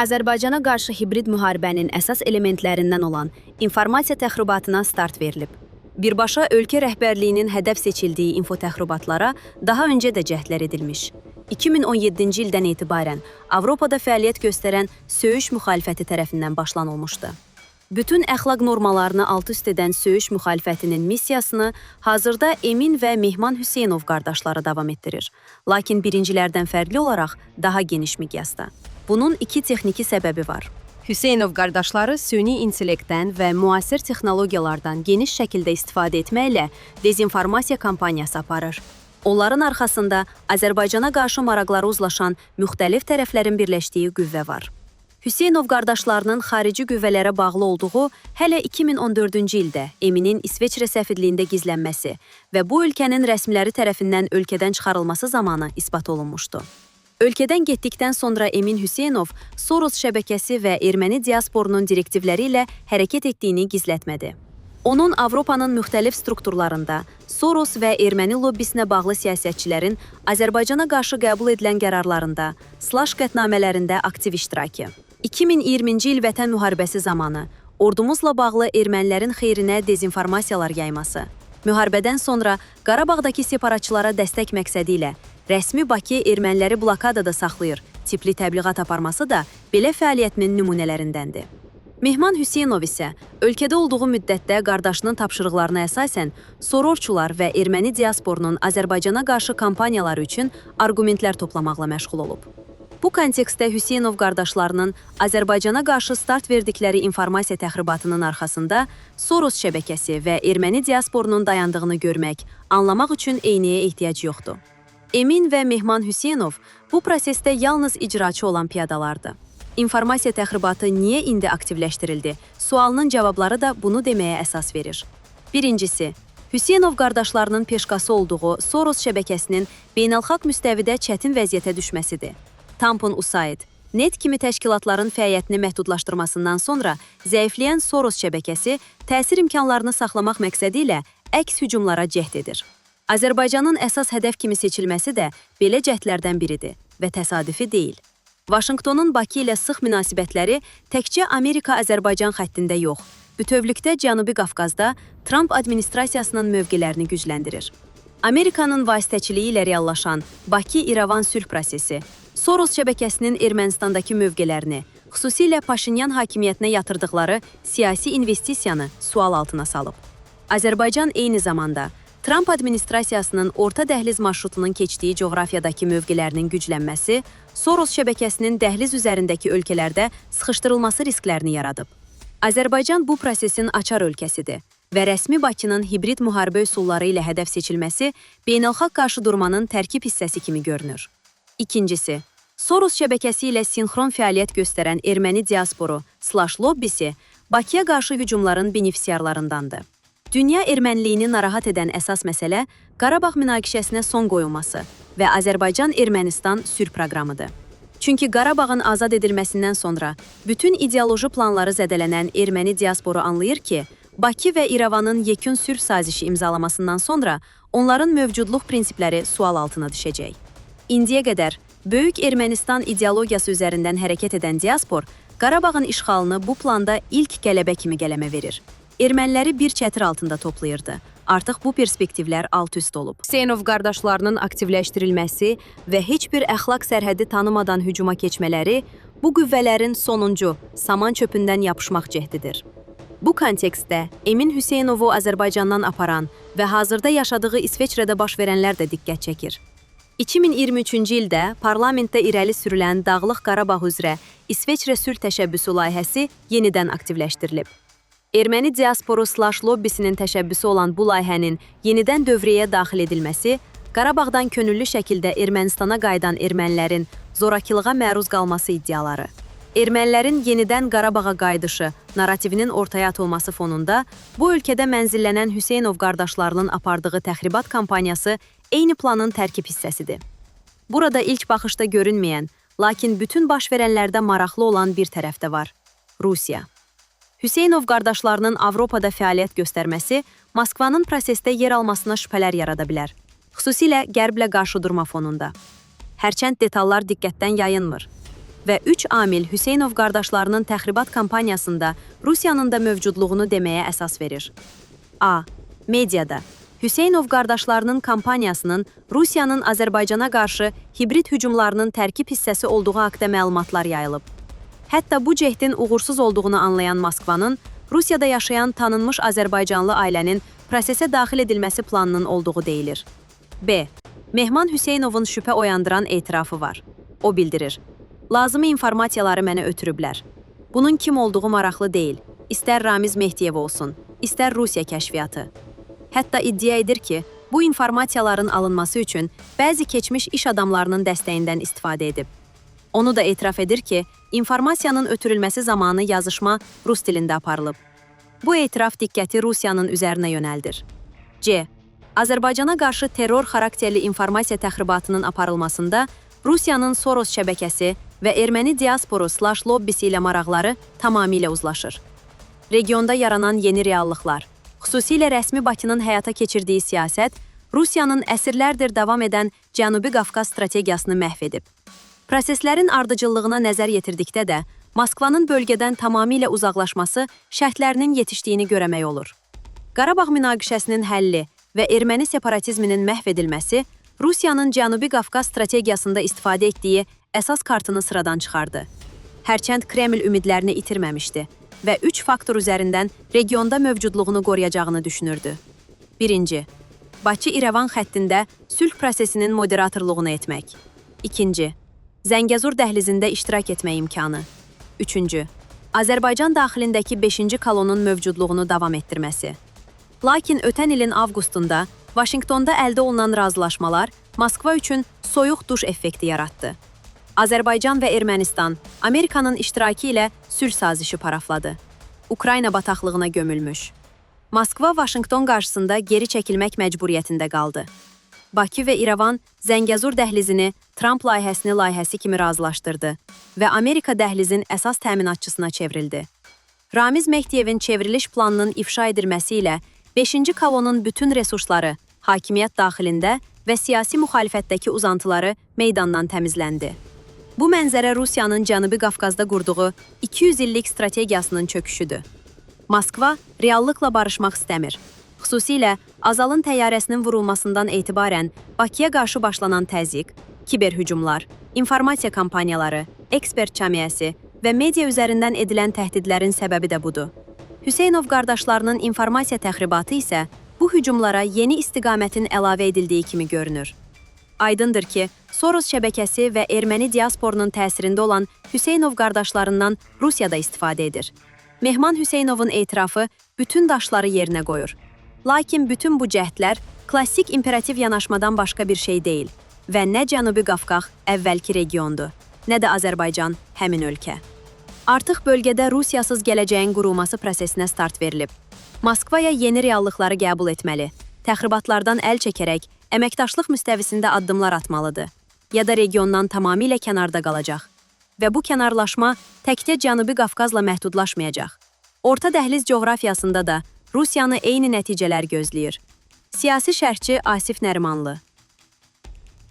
Azərbaycana qarşı hibrid müharibənin əsas elementlərindən olan informasiya təxribatına start verilib. Birbaşa ölkə rəhbərliyinin hədəf seçildiyi info təxribatlara daha öncə də cəhdlər edilmiş. 2017-ci ildən etibarən Avropada fəaliyyət göstərən söyüş müxalifəti tərəfindən başlanılmışdı. Bütün əxlaq normalarını alt-üst edən söyüş müxalifətinin missiyasını hazırda Emin və Mehman Hüseynov qardaşları davam etdirir. Lakin birincilərdən fərqli olaraq daha geniş miqyasda. Bunun iki texniki səbəbi var. Hüseynov qardaşları süni intellektdən və müasir texnologiyalardan geniş şəkildə istifadə etməklə dezinformasiya kampaniyası aparır. Onların arxasında Azərbaycana qarşı maraqları uzlaşan müxtəlif tərəflərin birləşdiyi qüvvə var. Hüseynov qardaşlarının xarici qüvvələrə bağlı olduğu hələ 2014-cü ildə Eminin İsveçrə səfirliyində gizlənməsi və bu ölkənin rəsmiləri tərəfindən ölkədən çıxarılması zamanı isbat olunmuşdu. Ölkədən getdikdən sonra Emin Hüseynov Soros şəbəkəsi və erməni diasporunun direktivləri ilə hərəkət etdiyini gizlətmədi. Onun Avropanın müxtəlif strukturlarında Soros və erməni lobbisinə bağlı siyasətçilərin Azərbaycana qarşı qəbul edilən qərarlarında, slash qətnamələrində aktiv iştirakı. 2020-ci il Vətən müharibəsi zamanı ordumuzla bağlı ermənilərin xeyrinə dezinformasiyalar yayması, müharibədən sonra Qarabağdakı separatçılara dəstək məqsədi ilə rəsmi Bakı erməniləri blokadada saxlayır tipli təbliğat aparması da belə fəaliyyətinin nümunələrindəndir. Mehman Hüseynov isə ölkədə olduğu müddətdə qardaşının tapşırıqlarına əsasən sororçular və erməni diasporunun Azərbaycana qarşı kampaniyaları üçün arqumentlər toplamaqla məşğul olub. Bu kontekstdə Hüseynov qardaşlarının Azərbaycana qarşı start verdikləri informasiya təxribatının arxasında Soros şəbəkəsi və erməni diasporunun dayandığını görmək, anlamaq üçün eyniyə ehtiyac yoxdur. Emin və Mehman Hüseynov bu prosesdə yalnız icraçı olan piyadalardır. İnformasiya təxribatı niyə indi aktivləşdirildi? Sualının cavabları da bunu deməyə əsas verir. Birincisi, Hüseynov qardaşlarının peşqası olduğu Soros şəbəkəsinin beynəlxalq müstəvidə çətin vəziyyətə düşməsidir. Tampon USAID, NET kimi təşkilatların fəaliyyətini məhdudlaşdırmasından sonra zəifləyən Soros şəbəkəsi təsir imkanlarını saxlamaq məqsədi ilə əks hücumlara cəhd edir. Azərbaycanın əsas hədəf kimi seçilməsi də belə cəhdlərdən biridir və təsadüfi deyil. Vaşinqtonun Bakı ilə sıx münasibətləri təkcə Amerika-Azərbaycan xəttində yox, bütövlükdə Cənubi Qafqazda Trump administrasiyasının mövqelərini gücləndirir. Amerikanın vasitəçiliyi ilə reallaşan Bakı-İrəvan sülh prosesi, Soros şəbəkəsinin Ermənistandakı mövqələrini, xüsusilə Paşinyan hakimiyyətinə yatırdıqları siyasi investisiyanı sual altına salıb. Azərbaycan eyni zamanda Trump administrasiyasının orta dəhliz marşrutunun keçdiyi coğrafiyadakı mövqelərinin güclənməsi, Soros şəbəkəsinin dəhliz üzərindəki ölkələrdə sıxışdırılması risklərini yaradıb. Azərbaycan bu prosesin açar ölkəsidir və rəsmi Bakının hibrid müharibə üsulları ilə hədəf seçilməsi beynəlxalq qarşıdurmanın tərkib hissəsi kimi görünür. İkincisi, Soros şəbəkəsi ilə sinxron fəaliyyət göstərən erməni diasporu, slash lobbisi, Bakıya qarşı hücumların benefisiarlarındandır. Dünya erməniliyini narahat edən əsas məsələ Qarabağ münaqişəsinə son qoyulması və Azərbaycan-Ermənistan sülh proqramıdır. Çünki Qarabağın azad edilməsindən sonra bütün ideoloji planları zədələnən erməni diasporu anlayır ki, Bakı və İrəvanın yekun sülh sazişi imzalamasından sonra onların mövcudluq prinsipləri sual altına düşəcək. İndiyə qədər Böyük Ermənistan ideologiyası üzərindən hərəkət edən diaspor Qarabağın işğalını bu planda ilk qələbə kimi qələmə verir. Erməniləri bir çətir altında toplayırdı. Artıq bu perspektivlər alt-üst olub. Hüseynov qardaşlarının aktivləşdirilməsi və heç bir əxlaq sərhədi tanımadan hücuma keçmələri bu qüvvələrin sonuncu, saman çöpündən yapışmaq cəhdidir. Bu kontekstdə Emin Hüseynovu Azərbaycandan aparan və hazırda yaşadığı İsveçrədə baş verənlər də diqqət çəkir. 2023-cü ildə parlamentdə irəli sürülən Dağlıq Qarabağ üzrə İsveçrə sülh təşəbbüsü layihəsi yenidən aktivləşdirilib. Erməni diasporu slash lobbisinin təşəbbüsü olan bu layihənin yenidən dövrəyə daxil edilməsi, Qarabağdan könüllü şəkildə Ermənistana qayıdan ermənilərin zorakılığa məruz qalması iddiaları, ermənilərin yenidən Qarabağa qayıdışı narativinin ortaya atılması fonunda bu ölkədə mənzillənən Hüseynov qardaşlarının apardığı təxribat kampaniyası eyni planın tərkib hissəsidir. Burada ilk baxışda görünməyən, lakin bütün baş verənlərdə maraqlı olan bir tərəf də var: Rusiya. Hüseynov qardaşlarının Avropada fəaliyyət göstərməsi Moskvanın prosesdə yer almasına şübhələr yarada bilər, xüsusilə Qərblə qarşıdurma fonunda. Hərçənd detallar diqqətdən yayınmır və 3 amil Hüseynov qardaşlarının təxribat kampaniyasında Rusiyanın da mövcudluğunu deməyə əsas verir. A. Mediada. Hüseynov qardaşlarının kampaniyasının Rusiyanın Azərbaycana qarşı hibrid hücumlarının tərkib hissəsi olduğu haqqında məlumatlar yayılıb. Hətta bu cehdin uğursuz olduğunu anlayan Moskvanın Rusiyada yaşayan tanınmış Azərbaycanlı ailənin prosesə daxil edilməsi planının olduğu deyilir. B. Mehman Hüseynovun şübhə oyandıran etirafı var. O bildirir: lazımi informasiyaları mənə ötürüblər. Bunun kim olduğu maraqlı deyil. İstər Ramiz Mehdiyev olsun, istər Rusiya kəşfiyyatı. Hətta iddia edir ki, bu informasiyaların alınması üçün bəzi keçmiş iş adamlarının dəstəyindən istifadə edib. Onu da etiraf edir ki, informasiyanın ötürülməsi zamanı yazışma rus dilində aparılıb. Bu etiraf diqqəti Rusiyanın üzərinə yönəldir. C. Azərbaycana qarşı terror xarakterli informasiya təxribatının aparılmasında Rusiyanın Soros şəbəkəsi və erməni diasporu/lobbisi ilə maraqları tamamilə uzlaşır. Regionda yaranan yeni realllıqlar, xüsusilə rəsmi Bakının həyata keçirdiyi siyasət, Rusiyanın əsrlərdir davam edən Cənubi Qafqaz strategiyasını məhv edib. Proseslərin ardıcıllığına nəzər yetirdikdə də, Moskvanın bölgədən tamamilə uzaqlaşması şərtlərinin yetişdiyini görəmək olur. Qarabağ münaqişəsinin həlli və erməni separatizminin məhv edilməsi Rusiyanın Cənubi Qafqaz strategiyasında istifadə etdiyi əsas kartını sıradan çıxardı. Hərçənd Kreml ümidlərini itirməmişdi və 3 faktor üzərindən regionda mövcudluğunu qoruyacağını düşünürdü. 1. Bakı-İrəvan xəttində sülh prosesinin moderatorluğunu etmək. 2. Zəngəzur dəhlizində iştirak etmək imkanı. 3. Azərbaycan daxilindəki 5-ci kolonun mövcudluğunu davam etdirməsi. Lakin ötən ilin avqustunda Vaşinqtonda əldə olunan razılaşmalar Moskva üçün soyuq duş effekti yaratdı. Azərbaycan və Ermənistan Amerikanın iştirakı ilə sülh sazişi parafladı. Ukrayna bataqlığına gömülmüş. Moskva Vaşinqton qarşısında geri çəkilmək məcburiyyətində qaldı. Bakı və İrəvan Zəngəzur dəhlizini Trump layihəsi kimi razılaşdırdı və Amerika dəhlizin əsas təminatçısına çevrildi. Ramiz Mehdiyevin çevriliş planının ifşa edilməsi ilə 5-ci kolonun bütün resursları, hakimiyyət daxilində və siyasi müxalifətdəki uzantıları meydandan təmizləndi. Bu mənzərə Rusiyanın Cənubi Qafqazda qurduğu 200 illik strategiyasının çöküşüdür. Moskva reallıqla barışmaq istəmir. Xüsusilə Azalın təyyarəsinin vurulmasından etibarən Bakıya qarşı başlanan təzyiq, kiberhücumlar, informasiya kampaniyaları, ekspert cəmiyyəsi və media üzərindən edilən təhdidlərin səbəbi də budur. Hüseynov qardaşlarının informasiya təxribatı isə bu hücumlara yeni istiqamətin əlavə edildiyi kimi görünür. Aydındır ki, Soros şəbəkəsi və erməni diasporunun təsirində olan Hüseynov qardaşlarından Rusiyada istifadə edir. Mehman Hüseynovun etirafı bütün daşları yerinə qoyur. Lakin bütün bu cəhdlər klassik imperativ yanaşmadan başqa bir şey deyil və nə Cənubi Qafqaz əvvəlki regiondur, nə də Azərbaycan həmin ölkə. Artıq bölgədə Rusiyasız gələcəyin qurulması prosesinə start verilib. Moskvaya yeni reallıqları qəbul etməli, təxribatlardan əl çəkərək əməkdaşlıq müstəvisində addımlar atmalıdır, ya da regiondan tamamilə kənarda qalacaq. Və bu kənarlaşma təkcə Cənubi Qafqazla məhdudlaşmayacaq. Orta dəhliz coğrafiyasında da Rusiyanı eyni nəticələr gözləyir. Siyasi şərhçi Asif Nərimanlı.